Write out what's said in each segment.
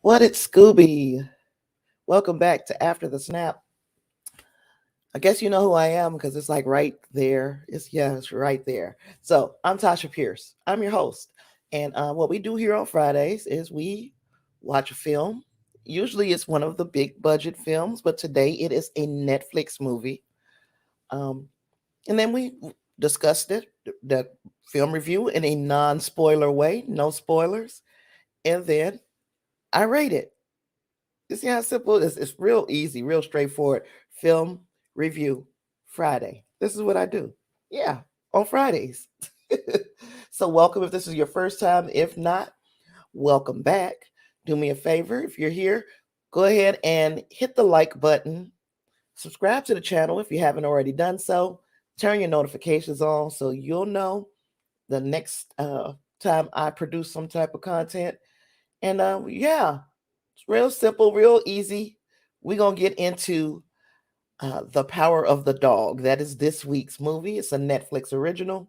What it's Scooby? Welcome back to After the Snap. I guess you know who I am because it's like right there. It's right there. So I'm Tasha Pierce. I'm your host, and what we do here on Fridays is we watch a film. Usually it's one of the big budget films, but today it is a Netflix movie. Um, and then we discussed the film review in a non-spoiler way, no spoilers, and then I rate it. You see how simple it is? It's real easy, real straightforward. Film review Friday. This is what I do. Yeah, on Fridays. So, welcome if this is your first time. If not, welcome back. Do me a favor if you're here, go ahead and hit the like button. Subscribe to the channel if you haven't already done so. Turn your notifications on so you'll know the next time I produce some type of content. And yeah, it's real simple, real easy. We're going to get into The Power of the Dog. That is this week's movie. It's a Netflix original.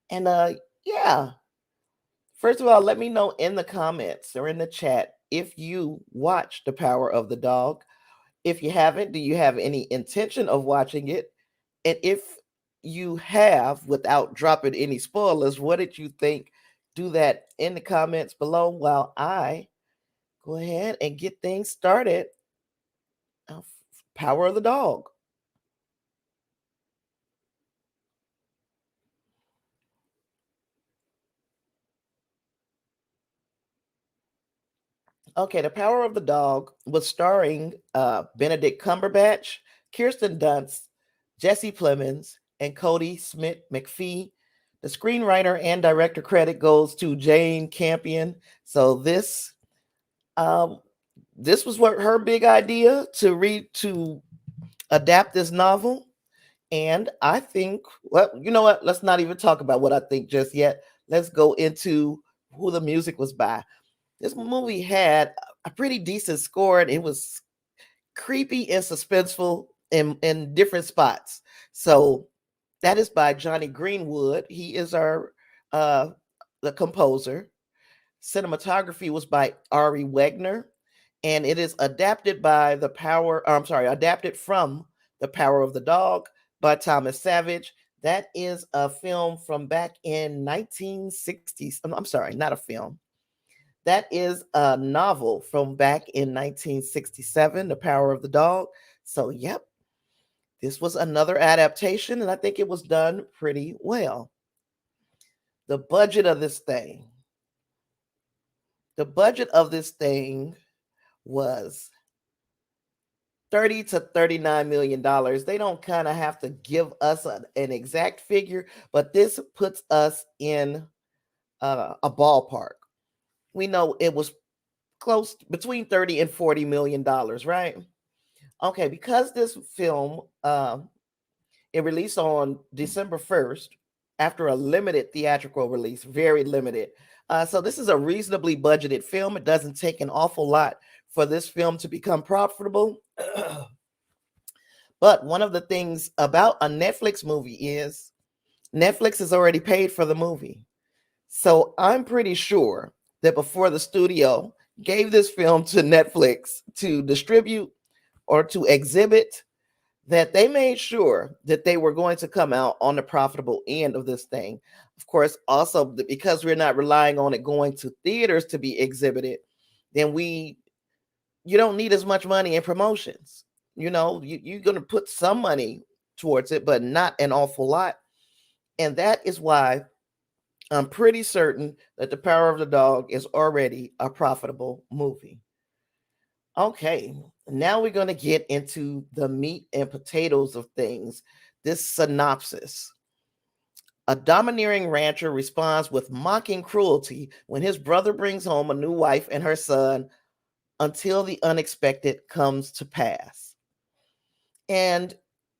And yeah, first of all, let me know in the comments or in the chat if you watch The Power of the Dog. If you haven't, do you have any intention of watching it? And if you have, without dropping any spoilers, what did you think? Do that in the comments below while I go ahead and get things started. Power of the Dog. Okay, The Power of the Dog was starring Benedict Cumberbatch, Kirsten Dunst, Jesse Plemons, and Cody Smith McPhee. The screenwriter and director credit goes to Jane Campion. So um, this was what her big idea to adapt this novel. And I think, well, you know what? Let's not even talk about what I think just yet. Let's go into who the music was by. This movie had a pretty decent score, and it was creepy and suspenseful in different spots. So that is by Johnny Greenwood. He is our the composer. Cinematography was by Ari Wegner, and it is adapted by the power. I'm sorry, adapted from The Power of the Dog by Thomas Savage. That is a film from back in 1960s. I'm sorry, not a film. That is a novel from back in 1967, The Power of the Dog. So, yep, this was another adaptation, and I think it was done pretty well. The budget of this thing. The budget of this thing was 30 to 39 million dollars. They don't kind of have to give us an exact figure, but this puts us in a ballpark. We know it was close between 30 and 40 million dollars, right? Okay, because this film it released on December 1st after a limited theatrical release, very limited. So this is a reasonably budgeted film. It doesn't take an awful lot for this film to become profitable. But one of the things about a Netflix movie is Netflix has already paid for the movie. So I'm pretty sure that before the studio gave this film to Netflix to distribute or to exhibit, that they made sure that they were going to come out on the profitable end of this thing. Of course, also because we're not relying on it going to theaters to be exhibited, then you don't need as much money in promotions. You're going to put some money towards it, but not an awful lot. And that is why I'm pretty certain that The Power of the Dog is already a profitable movie. Okay, now we're going to get into the meat and potatoes of things. This synopsis. A domineering rancher responds with mocking cruelty when his brother brings home a new wife and her son until the unexpected comes to pass. And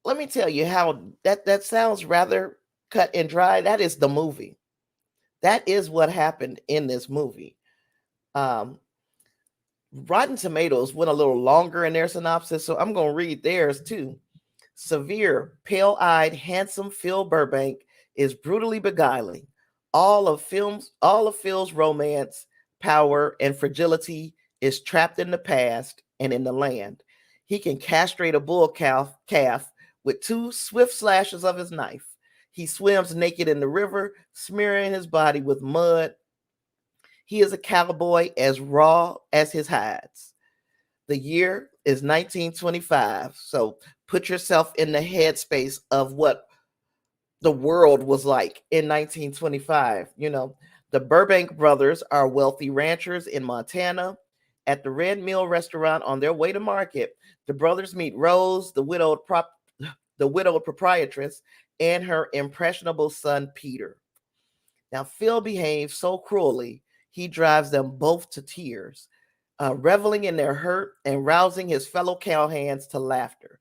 let me tell you how that sounds rather cut and dry. That is the movie. That is what happened in this movie. Um, Rotten Tomatoes went a little longer in their synopsis, so I'm going to read theirs too. Severe, pale-eyed, handsome Phil Burbank is brutally beguiling. All of Phil's romance, power, and fragility is trapped in the past and in the land. He can castrate a bull calf with two swift slashes of his knife. He swims naked in the river, smearing his body with mud. He is a cowboy as raw as his hides. The year is 1925. So put yourself in the headspace of what the world was like in 1925. The Burbank brothers are wealthy ranchers in Montana. At the Red Mill restaurant on their way to market, the brothers meet Rose, the widowed proprietress, and her impressionable son Peter. Now, Phil behaves so cruelly, he drives them both to tears, reveling in their hurt and rousing his fellow cowhands to laughter,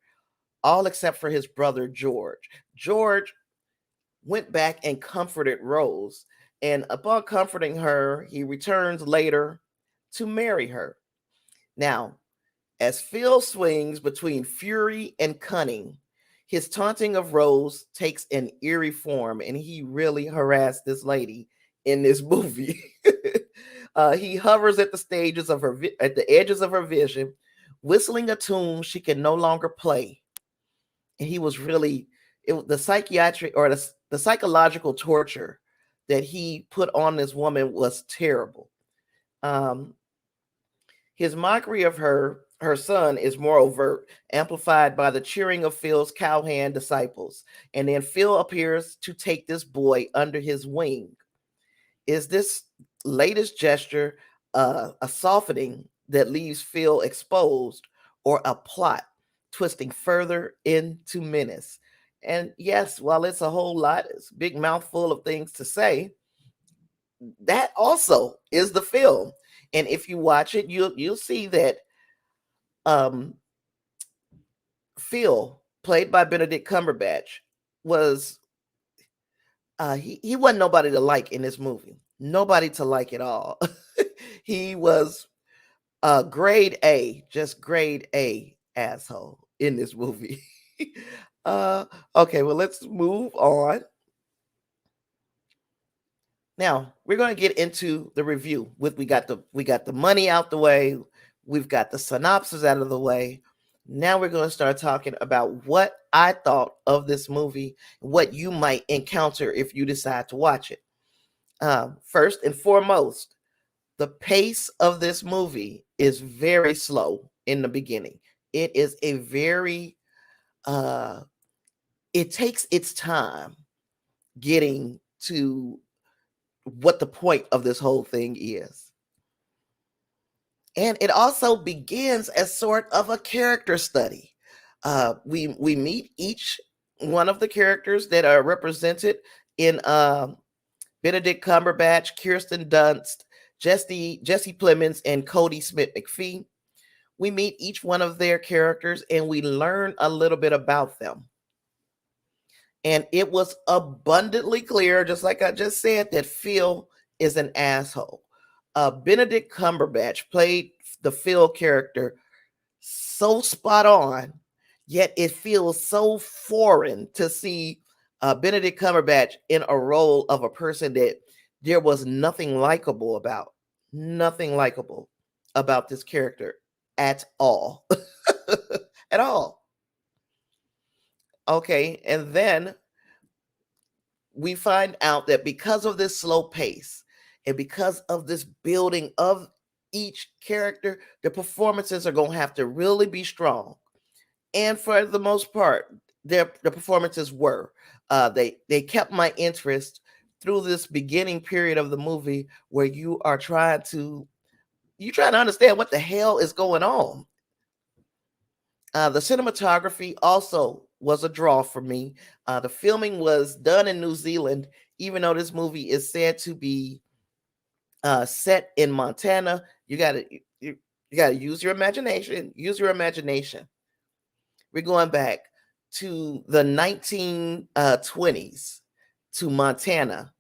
all except for his brother George. George went back and comforted Rose, and upon comforting her, he returns later to marry her. Now, as Phil swings between fury and cunning, his taunting of Rose takes an eerie form, and he really harassed this lady in this movie. He hovers at at the edges of her vision, whistling a tune she can no longer play. And he was really the psychiatric or the psychological torture that he put on this woman was terrible. Um, his mockery of her son is more overt, amplified by the cheering of Phil's cowhand disciples. And then Phil appears to take this boy under his wing. Is this latest gesture a softening that leaves Phil exposed, or a plot twisting further into menace? And yes, while it's a whole lot, it's a big mouthful of things to say, that also is the film. And if you watch it, you'll see that um, Phil, played by Benedict Cumberbatch, was he wasn't nobody to like in this movie. Nobody to like at all. He was grade A, just grade A asshole in this movie. Okay, well, let's move on. Now we're going to get into the review. We got the money out the way. We've got the synopsis out of the way. Now we're going to start talking about what I thought of this movie, what you might encounter if you decide to watch it. First and foremost, the pace of this movie is very slow in the beginning. It is a very, it takes its time getting to what the point of this whole thing is. And it also begins as sort of a character study. We meet each one of the characters that are represented in Benedict Cumberbatch, Kirsten Dunst, Jesse Plemons, and Cody Smith McPhee. We meet each one of their characters and we learn a little bit about them. And it was abundantly clear, just like I just said, that Phil is an asshole. Benedict Cumberbatch played the Phil character so spot on, yet it feels so foreign to see Benedict Cumberbatch in a role of a person that there was nothing likable about. Nothing likable about this character at all. At all. Okay, and then we find out that because of this slow pace and because of this building of each character, the performances are going to have to really be strong. And for the most part, the performances were. They kept my interest through this beginning period of the movie where you trying to understand what the hell is going on. The cinematography also was a draw for me. The filming was done in New Zealand, even though this movie is said to be set in Montana. You gotta use your imagination. Use your imagination. We're going back to the 1920s to Montana,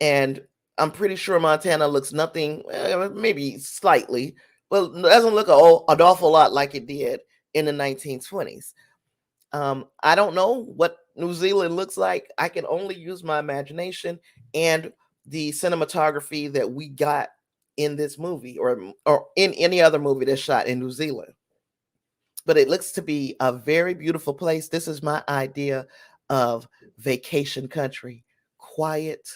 and I'm pretty sure Montana looks nothing, maybe slightly, but doesn't look an awful lot like it did in the 1920s. I don't know what New Zealand looks like. I can only use my imagination and the cinematography that we got in this movie or in any other movie that's shot in New Zealand. But it looks to be a very beautiful place. This is my idea of vacation country. Quiet,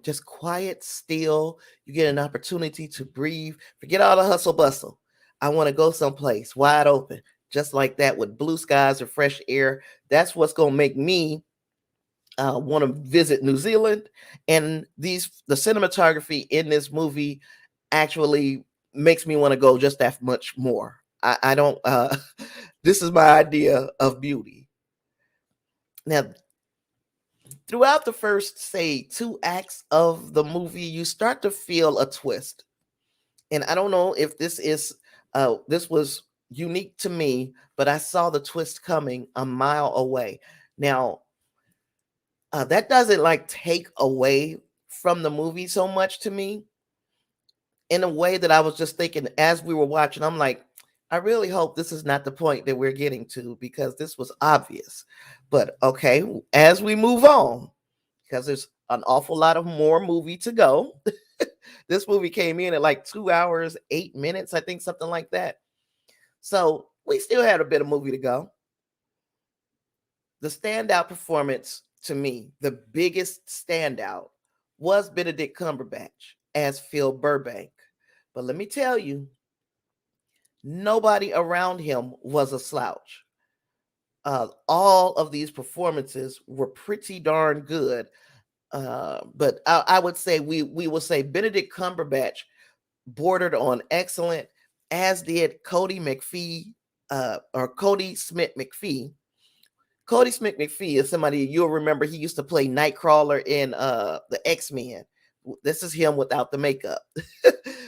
just quiet, still. You get an opportunity to breathe. Forget all the hustle bustle. I want to go someplace wide open, just like that, with blue skies or fresh air. That's what's going to make me want to visit New Zealand. And the cinematography in this movie actually makes me want to go just that much more. I don't. This is my idea of beauty. Now, throughout the first, say, 2 acts of the movie, you start to feel a twist. And I don't know if this was unique to me, but I saw the twist coming a mile away. Now, that doesn't like take away from the movie so much to me, in a way that I was just thinking as we were watching. I'm like, I really hope this is not the point that we're getting to, because this was obvious. But okay, as we move on, because there's an awful lot of more movie to go. This movie came in at like 2 hours, 8 minutes, I think, something like that. So we still had a bit of movie to go. The standout performance to me, the biggest standout, was Benedict Cumberbatch as Phil Burbank. But let me tell you, nobody around him was a slouch. All of these performances were pretty darn good. But I would say we will say Benedict Cumberbatch bordered on excellent, as did Cody McPhee, or Cody Smith McPhee. Cody Smith McPhee is somebody you'll remember. He used to play Nightcrawler in the X-Men. This is him without the makeup.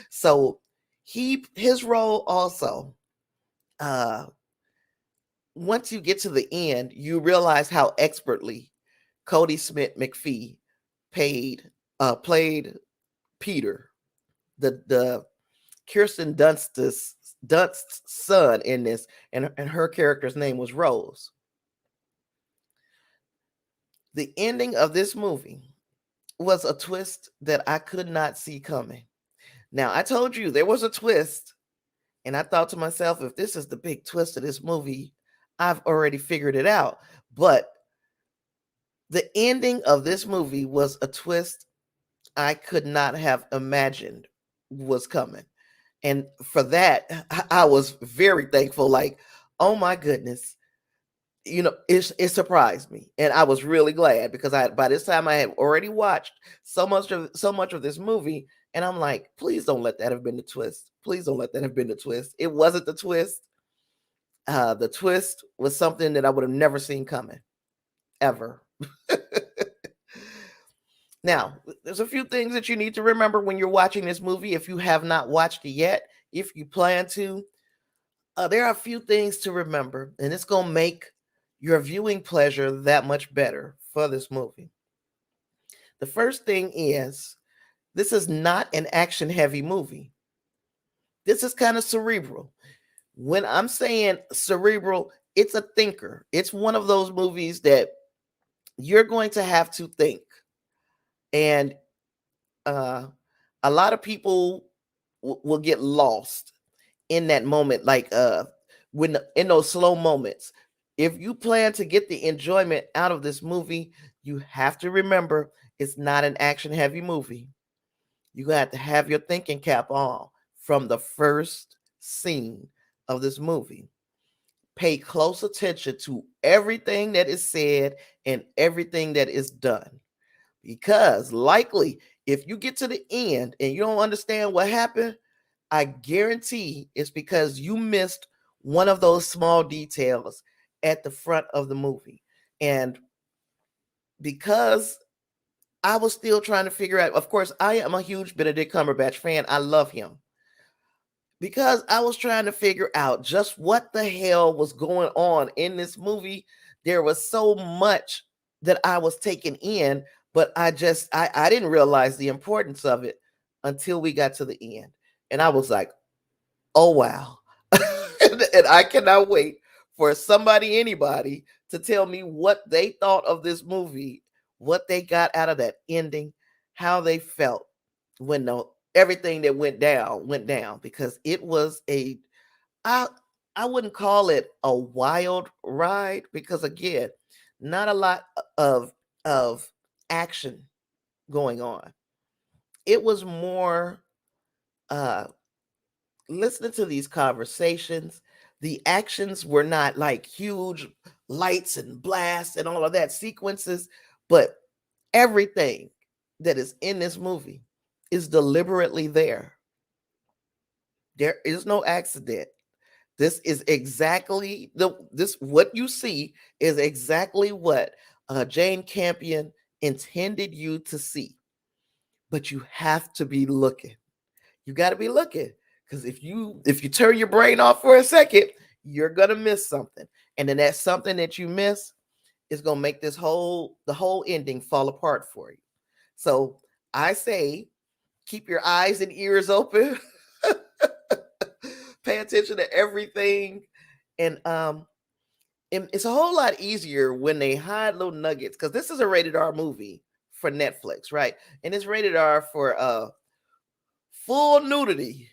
So his role also, once you get to the end, you realize how expertly Cody Smith McPhee played Peter, the Kirsten Dunst's son in this, and her character's name was Rose. The ending of this movie was a twist that I could not see coming. Now, I told you there was a twist, and I thought to myself, if this is the big twist of this movie, I've already figured it out. But the ending of this movie was a twist I could not have imagined was coming. And for that, I was very thankful. Like, oh my goodness, it surprised me, and I was really glad, because by this time I had already watched so much of this movie, and I'm like, please don't let that have been the twist. Please don't let that have been the twist. It wasn't the twist. The twist was something that I would have never seen coming, ever. Now, there's a few things that you need to remember when you're watching this movie. If you have not watched it yet, if you plan to, there are a few things to remember, and it's going to make your viewing pleasure that much better for this movie. The first thing is, this is not an action-heavy movie. This is kind of cerebral. When I'm saying cerebral, it's a thinker. It's one of those movies that you're going to have to think. And a lot of people will get lost in that moment, like when in those slow moments. If you plan to get the enjoyment out of this movie, you have to remember it's not an action heavy movie. You have to have your thinking cap on from the first scene of this movie. Pay close attention to everything that is said and everything that is done, because likely if you get to the end and you don't understand what happened, I guarantee it's because you missed one of those small details at the front of the movie. And because I was still trying to figure out, of course, I am a huge Benedict Cumberbatch fan. I love him. Because I was trying to figure out just what the hell was going on in this movie. There was so much that I was taking in, but I didn't realize the importance of it until we got to the end. And I was like, oh wow. And I cannot wait for anybody to tell me what they thought of this movie, what they got out of that ending, how they felt when everything that went down because it was I I wouldn't call it a wild ride because again, not a lot of action going on. It was more uh listening to these conversations. The actions were not like huge lights and blasts and all of that sequences, but everything that is in this movie is deliberately there. There is no accident. This is exactly the this what you see is exactly what Jane Campion intended you to see. But you have to be looking. You got to be looking because if you turn your brain off for a second, you're gonna miss something, and then that something that you miss is gonna make the whole ending fall apart for you. So I say keep your eyes and ears open. Pay attention to everything, and it's a whole lot easier when they hide little nuggets because this is a rated R movie for Netflix, right? And it's rated R for full nudity,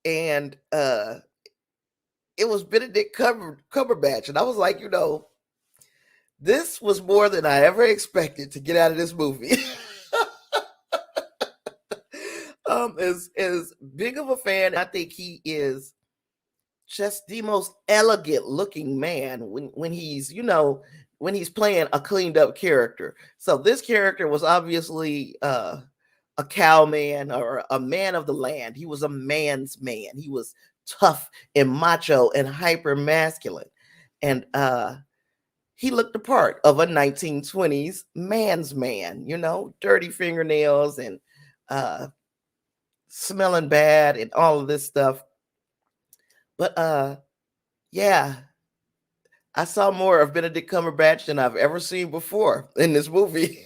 and it was Benedict Cumberbatch, and I was like, this was more than I ever expected to get out of this movie. As big of a fan, I think he is just the most elegant looking man when he's when he's playing a cleaned up character. So this character was obviously a cowman or a man of the land. He was a man's man. He was tough and macho and hyper masculine, and he looked the part of a 1920s man's man. Dirty fingernails and uh smelling bad and all of this stuff. But yeah, I saw more of Benedict Cumberbatch than I've ever seen before in this movie.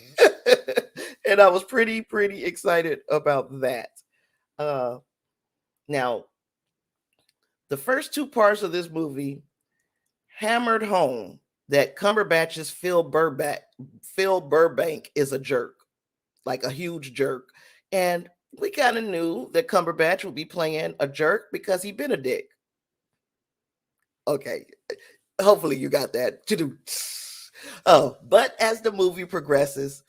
And I was pretty excited about that. Uh Now, the first two parts of this movie hammered home that Cumberbatch's Phil Burbank is a jerk, like a huge jerk. And we kind of knew that Cumberbatch would be playing a jerk because he been a dick. Okay, hopefully you got that. Oh, but as the movie progresses,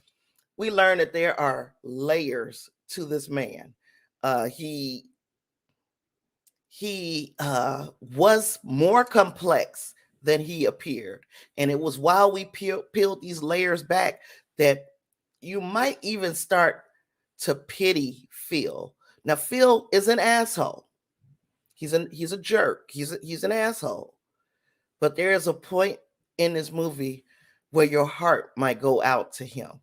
we learn that there are layers to this man. Uh, he he was more complex than he appeared, and it was while we peeled these layers back that you might even start to pity Phil. Now, Phil is an asshole. He's a jerk. He's an asshole. But there is a point in this movie where your heart might go out to him.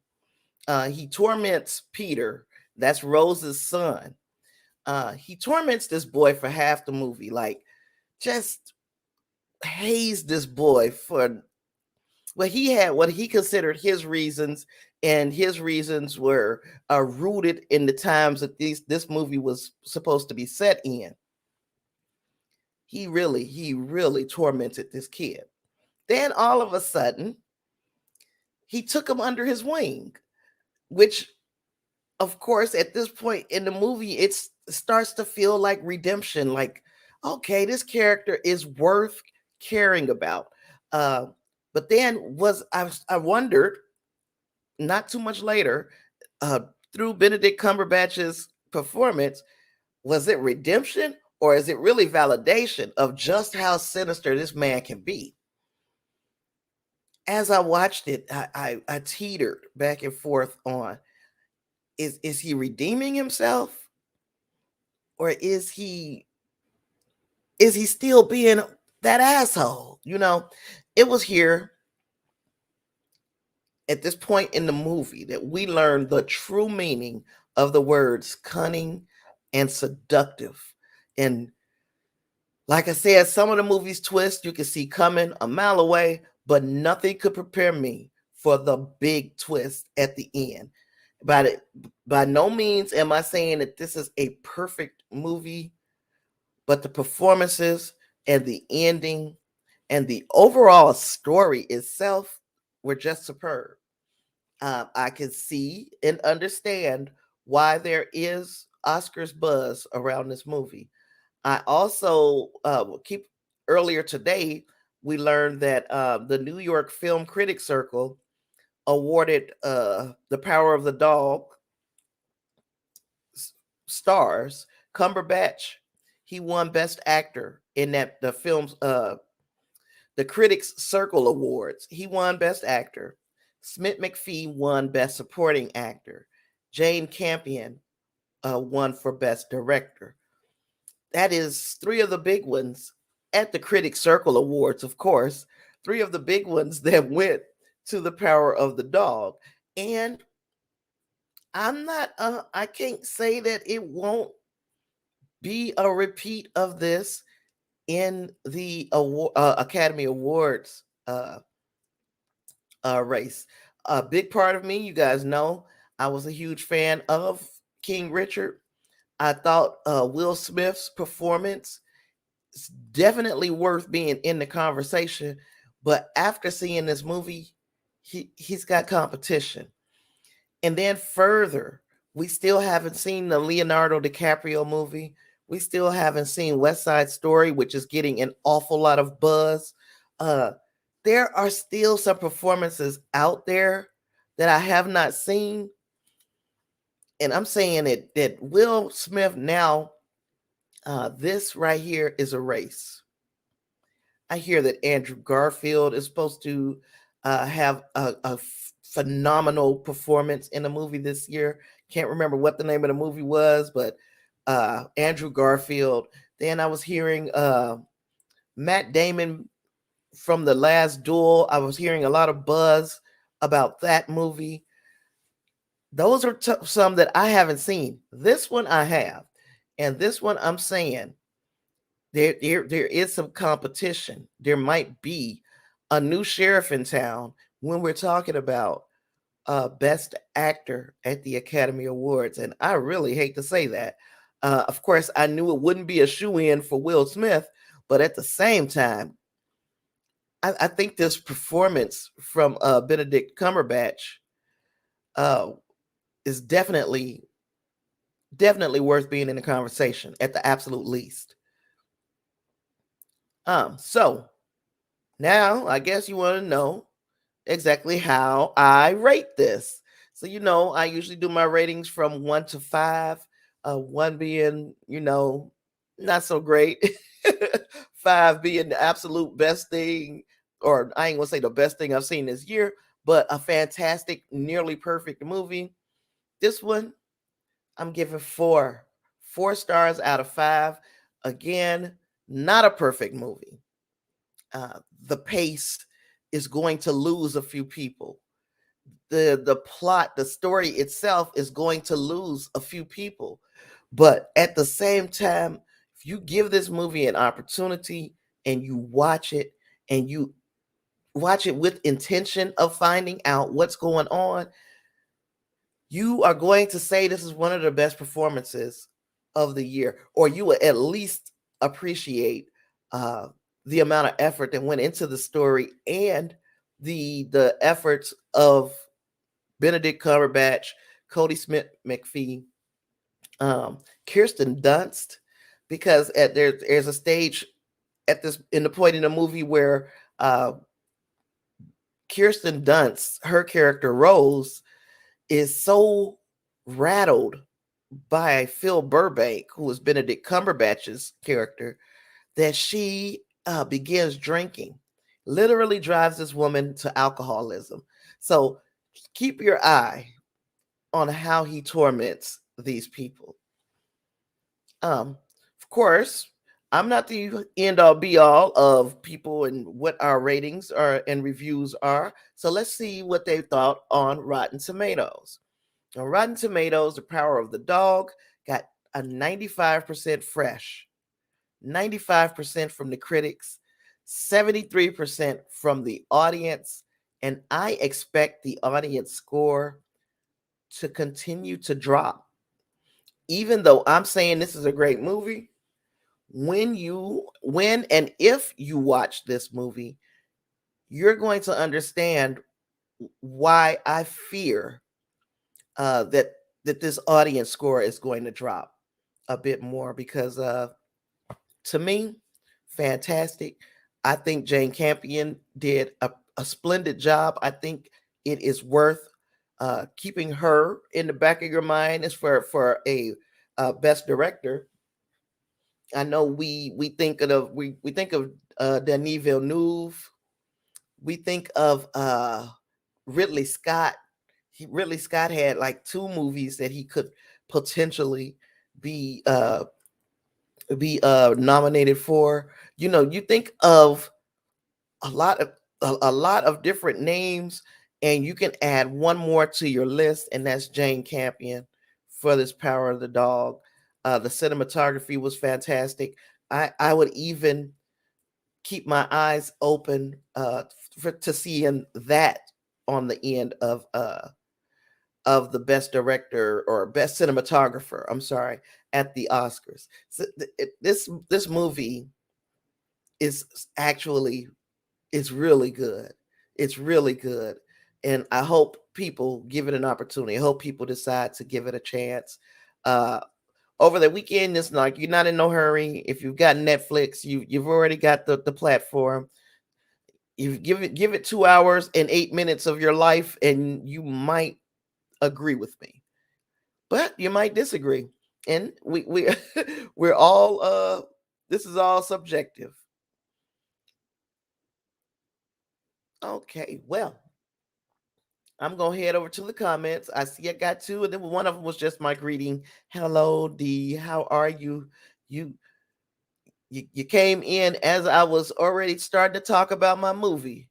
He torments Peter, that's Rose's son. He torments this boy for half the movie, like just hazed this boy for he had what he considered his reasons, and his reasons were rooted in the times that this movie was supposed to be set in. He really tormented this kid. Then all of a sudden, he took him under his wing, which, of course, at this point in the movie, it starts to feel like redemption. Like, okay, this character is worth caring about. Uh, but then I wondered, not too much later, uh, through Benedict Cumberbatch's performance, was it redemption or is it really validation of just how sinister this man can be? As I watched it, I teetered back and forth on is he redeeming himself, or is he still being that asshole? It was here at this point in the movie that we learned the true meaning of the words cunning and seductive. And like I said, some of the movie's twists you can see coming a mile away, but nothing could prepare me for the big twist at the end. By, by no means am I saying that this is a perfect movie, but the performances and the ending and the overall story itself were just superb. I can see and understand why there is Oscars buzz around this movie. I also keep earlier today we learned that the New York Film Critics Circle awarded The Power of the Dog stars. Cumberbatch, he won Best Actor in that the film's the Critics Circle Awards. He won Best Actor. Smith McPhee won Best Supporting Actor. Jane Campion won for Best Director. That is three of the big ones at the Critics Circle Awards, of course. Three of the big ones that went to The Power of the Dog. And I can't say that it won't be a repeat of this in the Academy Awards race. A big part of me, you guys know, I was a huge fan of King Richard. I thought Will Smith's performance is definitely worth being in the conversation. But after seeing this movie, he's got competition. And then further, we still haven't seen the Leonardo DiCaprio movie. We still haven't seen West Side Story, which is getting an awful lot of buzz. Uh, there are still some performances out there that I have not seen. And I'm saying that Will Smith now, this right here is a race. I hear that Andrew Garfield is supposed to have a phenomenal performance in a movie this year. Can't remember what the name of the movie was, but Andrew Garfield. Then I was hearing Matt Damon from The Last Duel. I was hearing a lot of buzz about that movie. Those are some that I haven't seen. This one I have. And this one I'm saying there is some competition. There might be a new sheriff in town when we're talking about best actor at the Academy Awards. And I really hate to say that. Of course, I knew it wouldn't be a shoe-in for Will Smith, but at the same time, I think this performance from Benedict Cumberbatch uh, is definitely worth being in the conversation at the absolute least. So now I guess you want to know exactly how I rate this. So I usually do my ratings from 1 to 5. One being, not so great. 5 being the absolute best thing, or I ain't gonna say the best thing I've seen this year, but a fantastic, nearly perfect movie. This one, I'm giving 4. 4 stars out of 5. Again, not a perfect movie. The pace is going to lose a few people. The plot, the story itself is going to lose a few people. But at the same time, if you give this movie an opportunity and you watch it and you watch it with intention of finding out what's going on, you are going to say this is one of the best performances of the year, or you will at least appreciate the amount of effort that went into the story and the efforts of Benedict Cumberbatch, Cody Smith McPhee, Kirsten Dunst, because there's a stage at this in the point in the movie where Kirsten Dunst, her character Rose, is so rattled by Phil Burbank, who is Benedict Cumberbatch's character, that she begins drinking. Literally drives this woman to alcoholism. So keep your eye on how he torments these people. Of course, I'm not the end all be all of people and what our ratings are and reviews are. So let's see what they thought on Rotten Tomatoes. On Rotten Tomatoes, The Power of the Dog got a 95% fresh, 95% from the critics, 73% from the audience, and I expect the audience score to continue to drop. Even though I'm saying this is a great movie, when and if you watch this movie, you're going to understand why I fear that this audience score is going to drop. a bit more because to me, fantastic. I think Jane Campion did a splendid job. I think it is worth keeping her in the back of your mind as for a best director. I know we think of Denis Villeneuve. We think of Ridley Scott. Ridley Scott had like two movies that he could potentially be nominated for. You know, you think of a lot of a lot of different names, and you can add one more to your list, and that's Jane Campion for this Power of the Dog. The cinematography was fantastic. I would even keep my eyes open to seeing that on the end of the best director or best cinematographer. I'm sorry, at the Oscars. So this movie is actually it's really good. It's really good. And I hope people give it an opportunity. I hope people decide to give it a chance. Uh Over the weekend, it's like you're not in no hurry. If you've got Netflix, you've already got the platform. You give it 2 hours and 8 minutes of your life, and you might agree with me. But you might disagree. And we we're all this is all subjective. Okay, well, I'm gonna head over to the comments. I see I got two, and then one of them was just my greeting. Hello, D. How are you? You you came in as I was already starting to talk about my movie.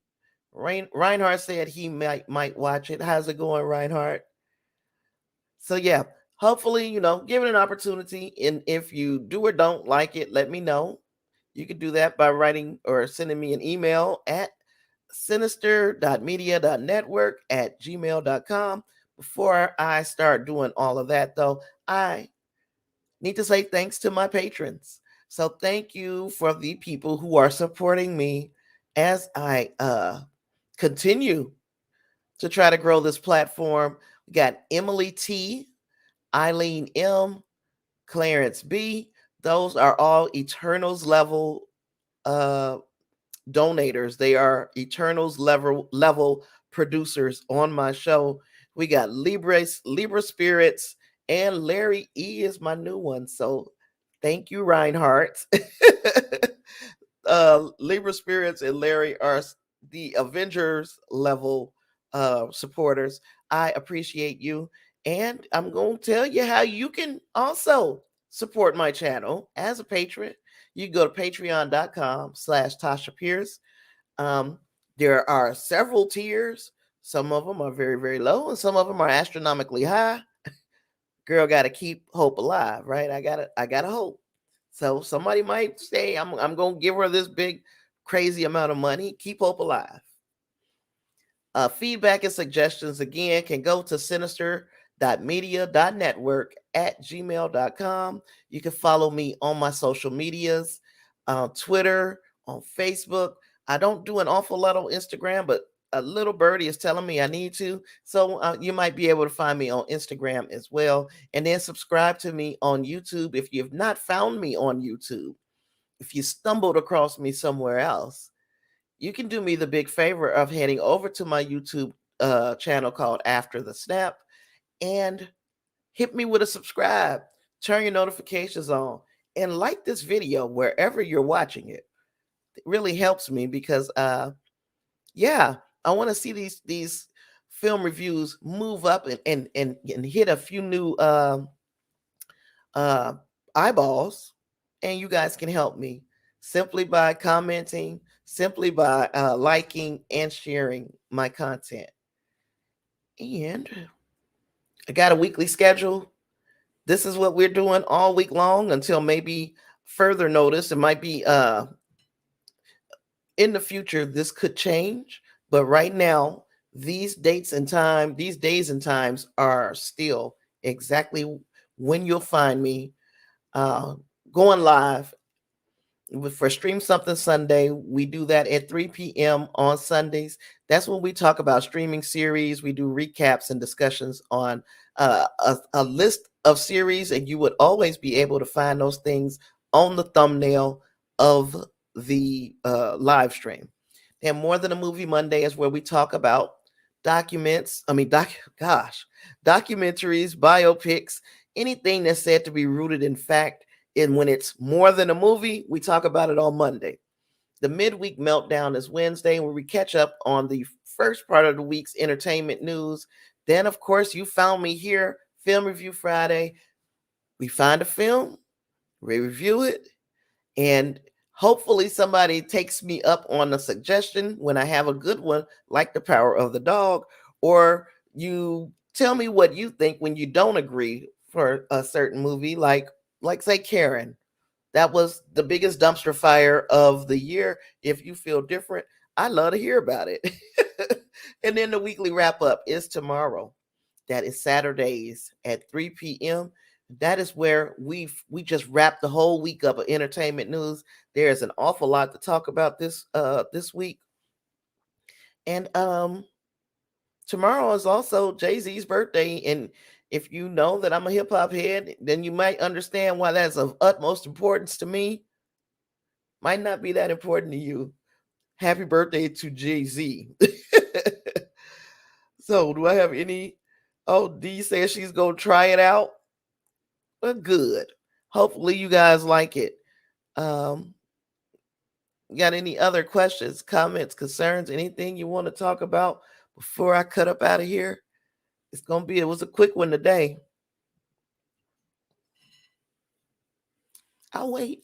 Reinhardt said he might watch it. How's it going, Reinhardt? So yeah, hopefully give it an opportunity. And if you do or don't like it, let me know. You can do that by writing or sending me an email at sinister.media.network@gmail.com. Before I start doing all of that, though, I need to say thanks to my patrons. So thank you for the people who are supporting me as I continue to try to grow this platform. We got Emily T, Eileen M, Clarence B. Those are all Eternals level uh donators. They are Eternals level producers on my show. We got Libra Spirits, and Larry E is my new one. So thank you, Reinhardt. Libra Spirits and Larry are the Avengers level supporters. I appreciate you. And I'm going to tell you how you can also support my channel as a patron. You can go to patreon.com/Tasha Pierce. Um, there are several tiers. Some of them are very, very low, and some of them are astronomically high. Girl, got to keep hope alive, right? I gotta hope. So somebody might say, I'm gonna give her this big, crazy amount of money. Keep hope alive. Feedback and suggestions again can go to sinister.media.network@gmail.com. You can follow me on my social medias, on Twitter, on Facebook. I don't do an awful lot on Instagram, but a little birdie is telling me I need to. So you might be able to find me on Instagram as well. And then subscribe to me on YouTube if you've not found me on YouTube. If you stumbled across me somewhere else, you can do me the big favor of heading over to my YouTube channel called After the Snap and hit me with a subscribe, turn your notifications on, and like this video wherever you're watching it. It really helps me because yeah, I want to see these film reviews move up and hit a few new uh eyeballs, and you guys can help me simply by commenting, simply by liking and sharing my content. And I got a weekly schedule. This is what we're doing all week long until maybe further notice. It might be in the future this could change, but right now these days and times are still exactly when you'll find me uh, going live For Stream Something Sunday, we do that at 3 p.m. on Sundays. That's when we talk about streaming series. We do recaps and discussions on a list of series, and you would always be able to find those things on the thumbnail of the live stream. And More Than a Movie Monday is where we talk about documentaries, biopics, anything that's said to be rooted in fact. And when it's more than a movie, we talk about it on Monday. The midweek meltdown is Wednesday, where we catch up on the first part of the week's entertainment news. Then, of course, you found me here, Film Review Friday. We find a film, we review it, and hopefully somebody takes me up on a suggestion when I have a good one, like The Power of the Dog, or you tell me what you think when you don't agree for a certain movie, like say Karen. That was the biggest dumpster fire of the year. If you feel different, I'd love to hear about it. And then the weekly wrap up is tomorrow. That is Saturdays at 3 p.m. That is where we just wrap the whole week up of entertainment news. There is an awful lot to talk about this week. And tomorrow is also Jay-Z's birthday. And if you know that I'm a hip hop head, then you might understand why that's of utmost importance to me. Might not be that important to you. Happy birthday to Jay-Z. So, do I have any? Oh, Dee says she's going to try it out. Well, good. Hopefully, you guys like it. Um, got any other questions, comments, concerns, anything you want to talk about before I cut up out of here? It was a quick one today. I'll wait.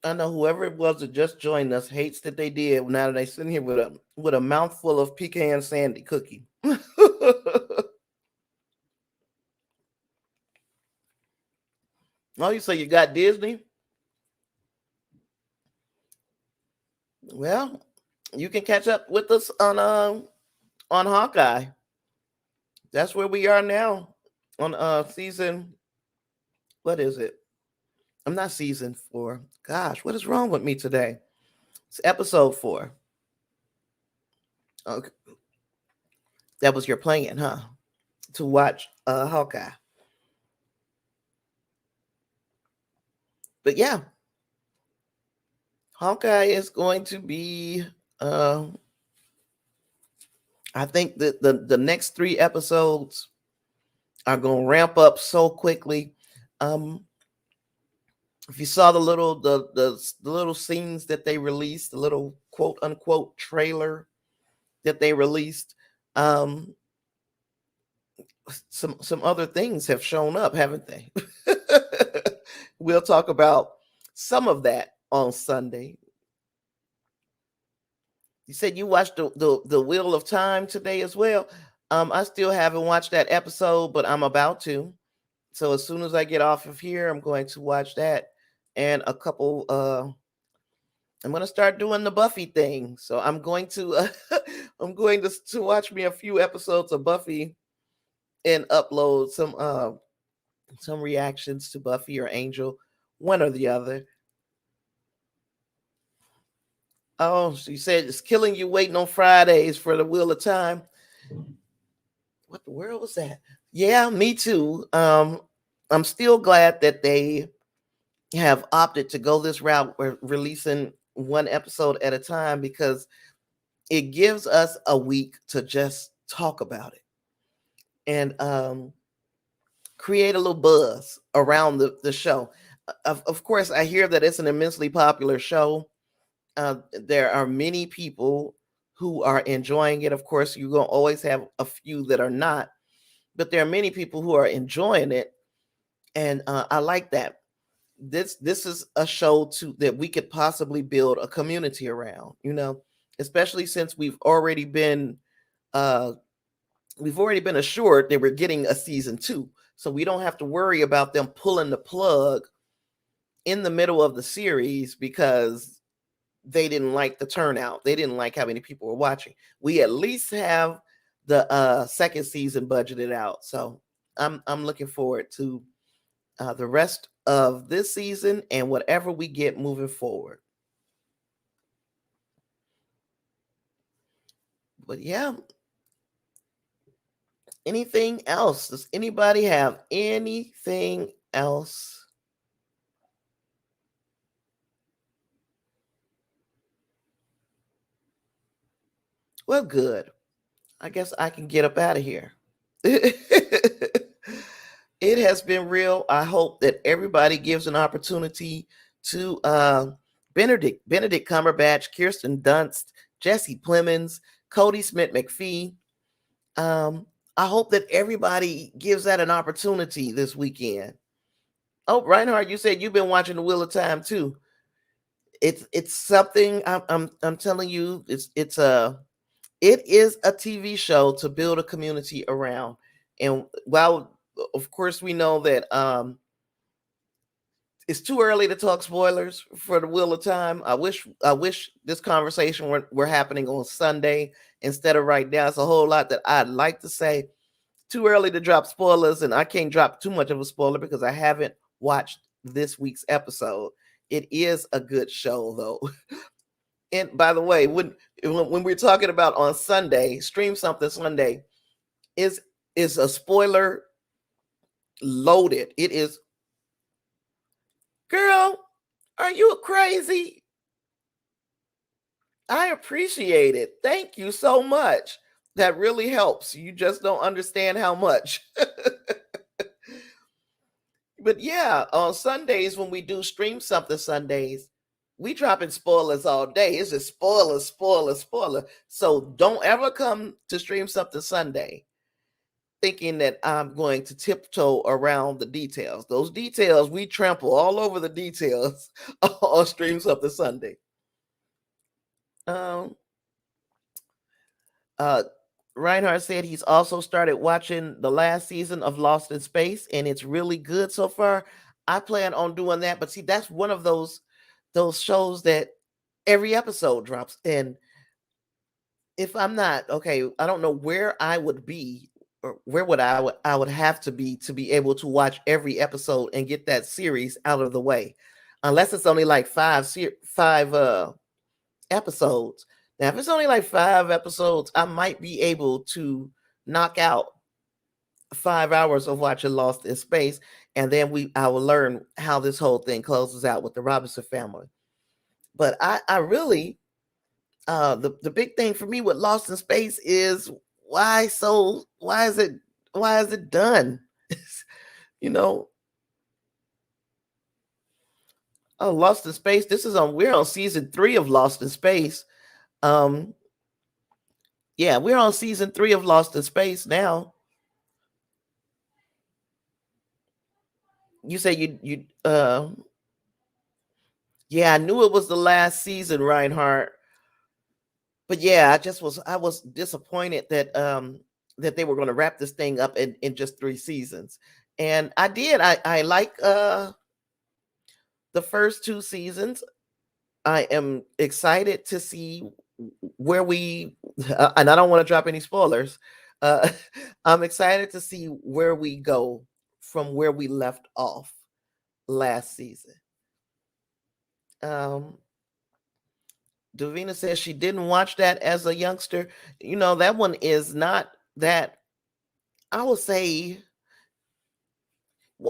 I know whoever it was that just joined us hates that they did. Now that they sitting here with a mouthful of pecan sandy cookie. Oh, you say you got Disney? Well, you can catch up with us on Hawkeye. That's where we are now on season. What is it? I'm not season 4. Gosh, what is wrong with me today? It's episode 4. Okay, that was your plan, huh? To watch Hawkeye. But yeah, Hawkeye is going to be. I think that the next 3 episodes are going to ramp up so quickly. If you saw the little scenes that they released, the little quote unquote trailer that they released, some other things have shown up, haven't they? We'll talk about some of that on Sunday. You said you watched the Wheel of Time today as well. I still haven't watched that episode, but I'm about to. So as soon as I get off of here, I'm going to watch that and a couple. I'm going to start doing the Buffy thing. So I'm going to I'm going to watch me a few episodes of Buffy and upload some reactions to Buffy or Angel, one or the other. Oh, she said it's killing you waiting on Fridays for the Wheel of Time. What the world was that? Yeah, me too. I'm still glad that they have opted to go this route, releasing one episode at a time, because it gives us a week to just talk about it and create a little buzz around the show. Of course, I hear that it's an immensely popular show. There are many people who are enjoying it. Of course, you're going to always have a few that are not, but there are many people who are enjoying it. And I like that. This is a show that we could possibly build a community around, especially since we've already been assured that we're getting a season 2. So we don't have to worry about them pulling the plug in the middle of the series because they didn't like the turnout. They didn't like how many people were watching. We at least have the second season budgeted out. So I'm looking forward to the rest of this season and whatever we get moving forward. But yeah, anything else? Does anybody have anything else? Well, good. I guess I can get up out of here. It has been real. I hope that everybody gives an opportunity to Benedict Cumberbatch, Kirsten Dunst, Jesse Plemons, Cody Smith McPhee. I hope that everybody gives that an opportunity this weekend. Oh, Reinhardt, you said you've been watching The Wheel of Time too. It's something I'm telling you. It is a TV show to build a community around. And while of course we know that it's too early to talk spoilers for The Wheel of Time. I wish this conversation were happening on Sunday instead of right now. It's a whole lot that I'd like to say. Too early to drop spoilers, and I can't drop too much of a spoiler because I haven't watched this week's episode. It is a good show though. And by the way, when we're talking about on Sunday, Stream Something Sunday is a spoiler loaded. It is, girl, are you crazy? I appreciate it. Thank you so much. That really helps. You just don't understand how much. But yeah, on Sundays when we do Stream Something Sundays, we dropping spoilers all day. It's just spoiler, spoiler, spoiler. So don't ever come to Stream Something Sunday thinking that I'm going to tiptoe around the details. Those details, we trample all over the details on Stream Something Sunday. Um, uh, Reinhardt said he's also started watching the last season of Lost in Space, and it's really good so far. I plan on doing that, but see, that's one of those shows that every episode drops. And if I'm not okay, I don't know where I would be or where would I would have to be able to watch every episode and get that series out of the way, unless it's only like five episodes. Now, if it's only like 5 episodes, I might be able to knock out 5 hours of watching Lost in Space, and then I will learn how this whole thing closes out with the Robinson family. But I really the big thing for me with Lost in Space is why is it done? you know, oh, Lost in Space. We're on season 3 of Lost in Space. Um, yeah, we're on season 3 of Lost in Space now. You say yeah, I knew it was the last season, Reinhardt. But yeah, I was disappointed that they were going to wrap this thing up in just 3 seasons. And I like the first 2 seasons. I am excited to see where we and I don't want to drop any spoilers. Uh I'm excited to see where we go from where we left off last season. Um Davina says she didn't watch that as a youngster. That one is not that, I will say,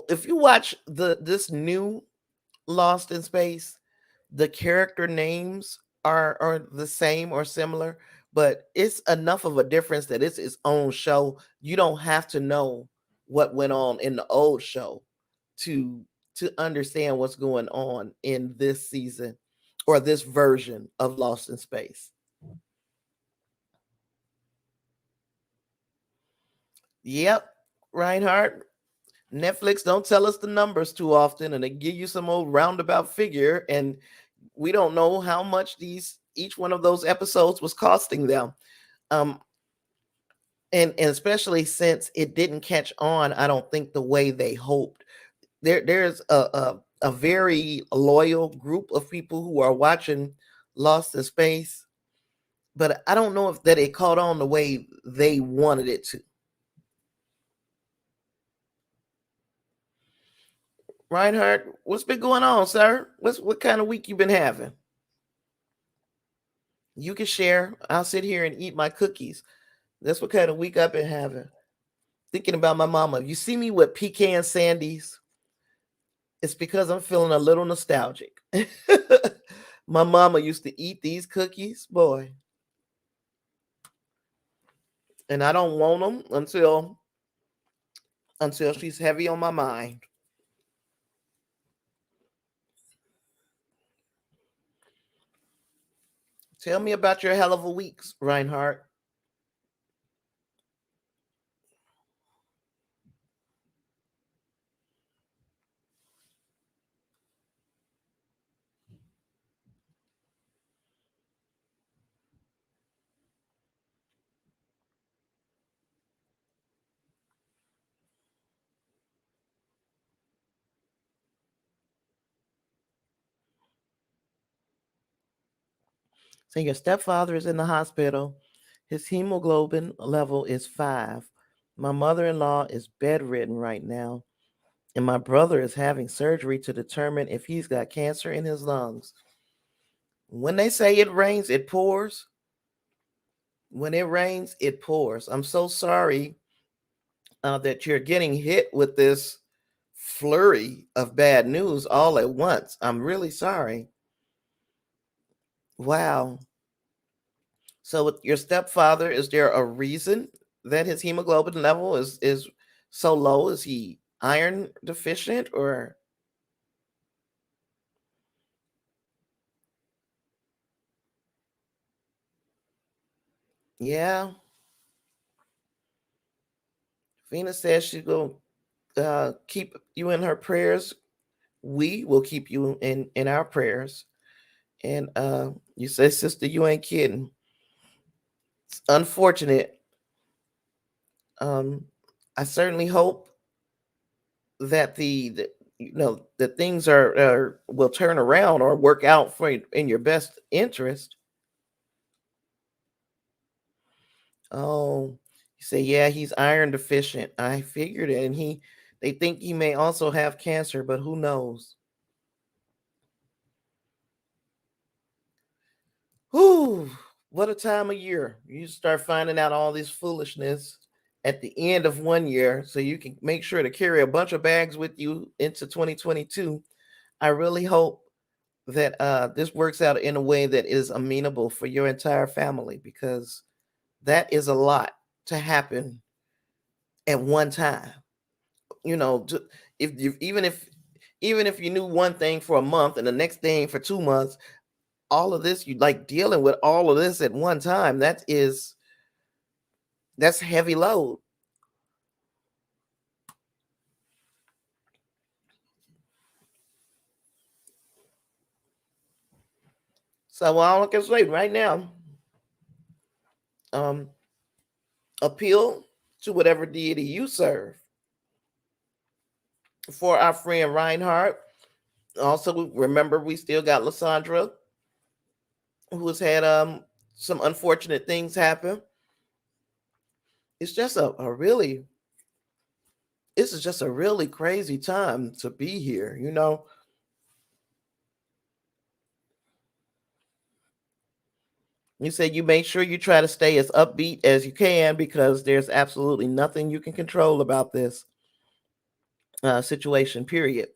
if you watch this new Lost in Space, the character names are the same or similar, but it's enough of a difference that it's its own show. You don't have to know what went on in the old show to understand what's going on in this season or this version of Lost in Space. Yep, Reinhardt. Netflix don't tell us the numbers too often, and they give you some old roundabout figure, and we don't know how much each one of those episodes was costing them. Um, and especially since it didn't catch on, I don't think the way they hoped. There's a very loyal group of people who are watching Lost in Space, but I don't know if that it caught on the way they wanted it to. Reinhardt, what's been going on, sir? What kind of week you been having? You can share. I'll sit here and eat my cookies. That's what kind of week I've been having. Thinking about my mama. You see me with pecan sandies? It's because I'm feeling a little nostalgic. My mama used to eat these cookies, boy, and I don't want them until she's heavy on my mind. Tell me about your hell of a weeks, Reinhardt. So your stepfather is in the hospital. His hemoglobin level is 5. My mother-in-law is bedridden right now, and my brother is having surgery to determine if he's got cancer in his lungs. When they say it rains, it pours. When it rains, it pours. I'm so sorry that you're getting hit with this flurry of bad news all at once. I'm really sorry. Wow. So with your stepfather, is there a reason that his hemoglobin level is so low? Is he iron deficient or yeah? Venus says she's gonna keep you in her prayers. We will keep you in our prayers. And you say, sister, you ain't kidding. It's unfortunate. Um, I certainly hope that the that things are will turn around or work out for you in your best interest. Oh, you say, yeah, he's iron deficient. I figured it, and they think he may also have cancer, but who knows? Whew, what a time of year. You start finding out all this foolishness at the end of one year so you can make sure to carry a bunch of bags with you into 2022. I really hope that this works out in a way that is amenable for your entire family because that is a lot to happen at one time. You know, if you even if you knew one thing for a month and the next thing for 2 months, all of this you like dealing with all of this at one time. That's heavy load. So all I can say right now, um, appeal to whatever deity you serve. For our friend Reinhardt, also remember we still got Lysandra, who has had some unfortunate things happen. It's just a really this is just a really crazy time to be here, you know. You said you make sure you try to stay as upbeat as you can because there's absolutely nothing you can control about this situation, period.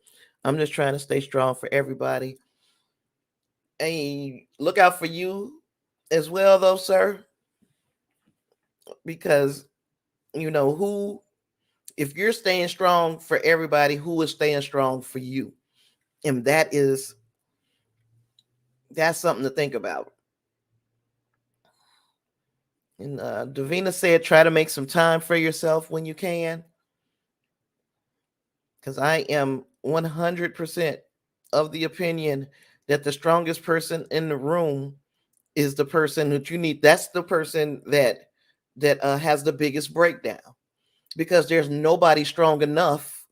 I'm just trying to stay strong for everybody. And look out for you as well, though, sir, because you know who, if you're staying strong for everybody, who is staying strong for you? And that's something to think about. And Davina said, try to make some time for yourself when you can, because I am 100% of the opinion that the strongest person in the room is the person that you need. That's the person that has the biggest breakdown because there's nobody strong enough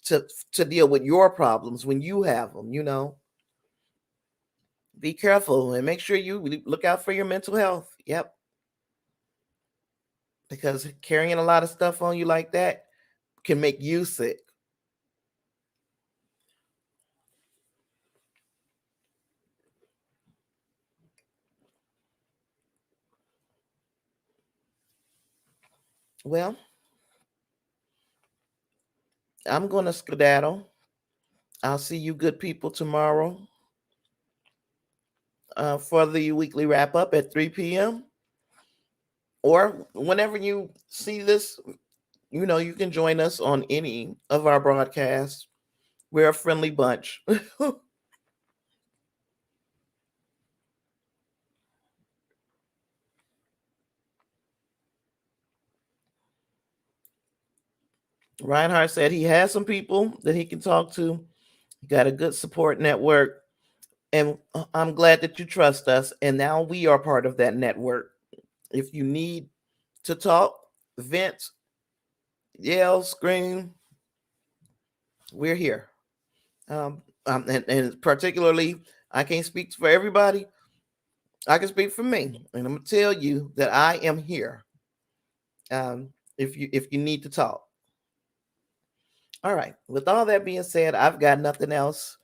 to deal with your problems when you have them. You know, Be careful and make sure you look out for your mental health. Yep. Because carrying a lot of stuff on you like that can make you sick. Well, I'm going to skedaddle. I'll see you good people tomorrow for the weekly wrap up at 3 p.m. Or whenever you see this, you can join us on any of our broadcasts. We're a friendly bunch. Reinhardt said he has some people that he can talk to. He got a good support network. And I'm glad that you trust us. And now we are part of that network. If you need to talk, vent, yell, scream, we're here. And particularly, I can't speak for everybody. I can speak for me, and I'm gonna tell you that I am here. If you need to talk. All right. With all that being said, I've got nothing else.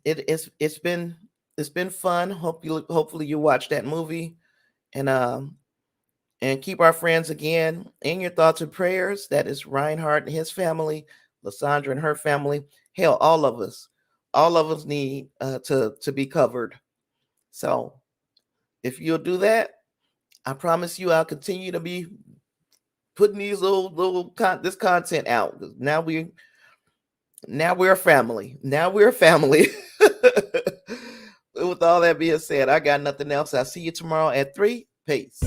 It's been fun. Hopefully you watch that movie, and keep our friends again in your thoughts and prayers. That is Reinhardt and his family, Lysandra and her family. Hell, all of us need to be covered. So if you'll do that, I promise you I'll continue to be putting these this content out. Now we're a family. Now we're a family. With all that being said, I got nothing else. I'll see you tomorrow at 3. Peace.